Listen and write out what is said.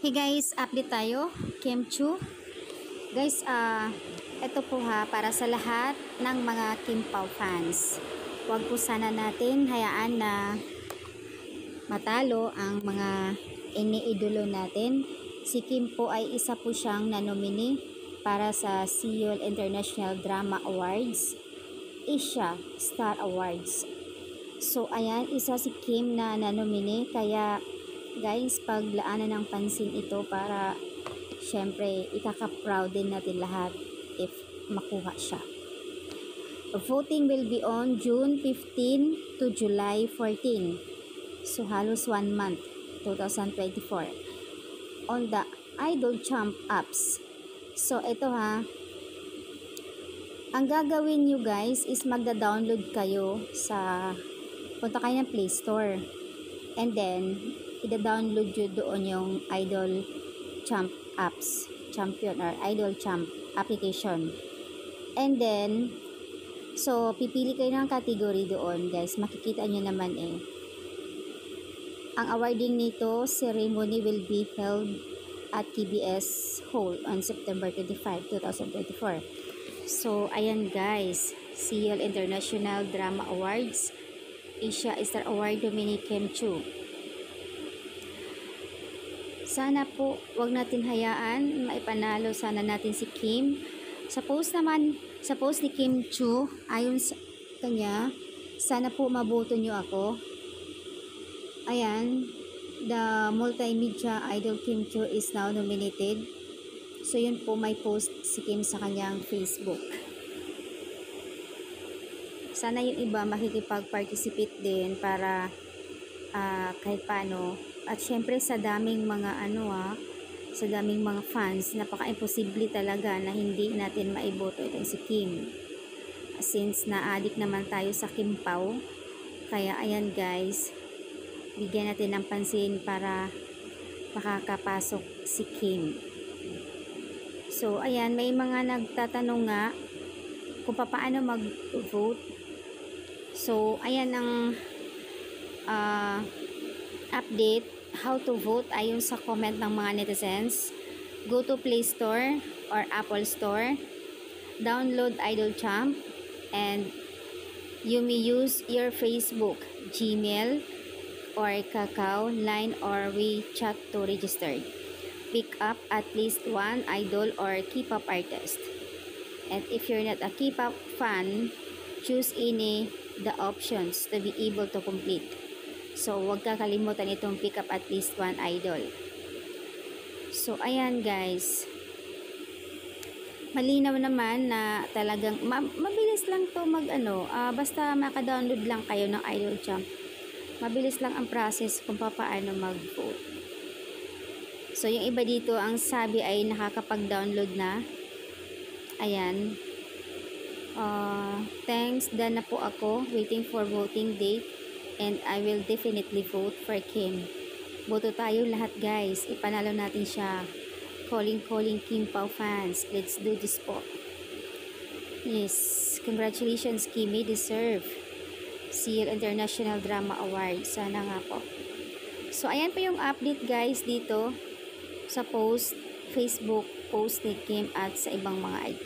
Hey guys, update tayo. Kim Chu. Guys, ito po ha, para sa lahat ng mga Kim Pao fans. Huwag po sana natin hayaan na matalo ang mga iniidolo natin. Si Kim po ay isa po siyang nanomini para sa Seoul International Drama Awards, Asia Star Awards. So, ayan, isa si Kim na nanomini, kaya guys, paglaanan ng pansin ito para syempre ikaka-proud din natin lahat if makuha siya. Voting will be on June 15 to July 14. So halos 1 month, 2024. On the Idol Champ apps. So ito ha. Ang gagawin nyo guys is magda-download kayo sa punta kayo ng Play Store. And then ida-download nyo doon yung Idol Champ apps, champion or Idol Champ application. And then, so pipili kayo ng category doon guys, makikita nyo naman eh. Ang awarding nito, ceremony will be held at KBS Hall on September 25, 2024. So, ayan guys, Seoul International Drama Awards, Asia Star Award nominee Kim Chu. Sana po, wag natin hayaan maipanalo sana natin si Kim. Suppose ni Kim Chu, ayon sa kanya, sana po maboto nyo ako. Ayan, the multimedia idol Kim Chu is now nominated. So yun po, may post si Kim sa kanyang Facebook. Sana yung iba makikipag-participate din para kahit paano. At syempre sa daming mga sa daming mga fans, napaka-imposible talaga na hindi natin maiboto itong si Kim. Since na-addict naman tayo sa Kim Pao, kaya ayan guys, bigyan natin ng pansin para makakapasok si Kim. So ayan, may mga nagtatanong nga kung paano mag-vote. So ayan ang update how to vote ayon sa comment ng mga netizens. Go to Play Store or Apple Store, download Idol Champ, and you may use your Facebook, Gmail, or Kakao, Line, or WeChat to register. Pick up at least one idol or K-pop artist. And if you're not a K-pop fan, choose any the options to be able to complete. So, huwag kakalimutan itong pick up at least one idol. So, ayan guys. Malinaw naman na talagang, mabilis lang to basta maka-download lang kayo ng Idol Champ. Mabilis lang ang process kung paano mag-vote. So, yung iba dito, ang sabi ay nakakapag-download na. Ayan. Thanks, done na po ako. Waiting for voting date. And I will definitely vote for Kim. Boto tayo lahat guys. Ipanalo natin siya. Calling Kim Pao fans. Let's do this po. Yes. Congratulations Kim. You deserve Seoul International Drama Award. Sana nga po. So ayan po yung update guys dito sa Facebook post ni Kim at sa ibang mga IT.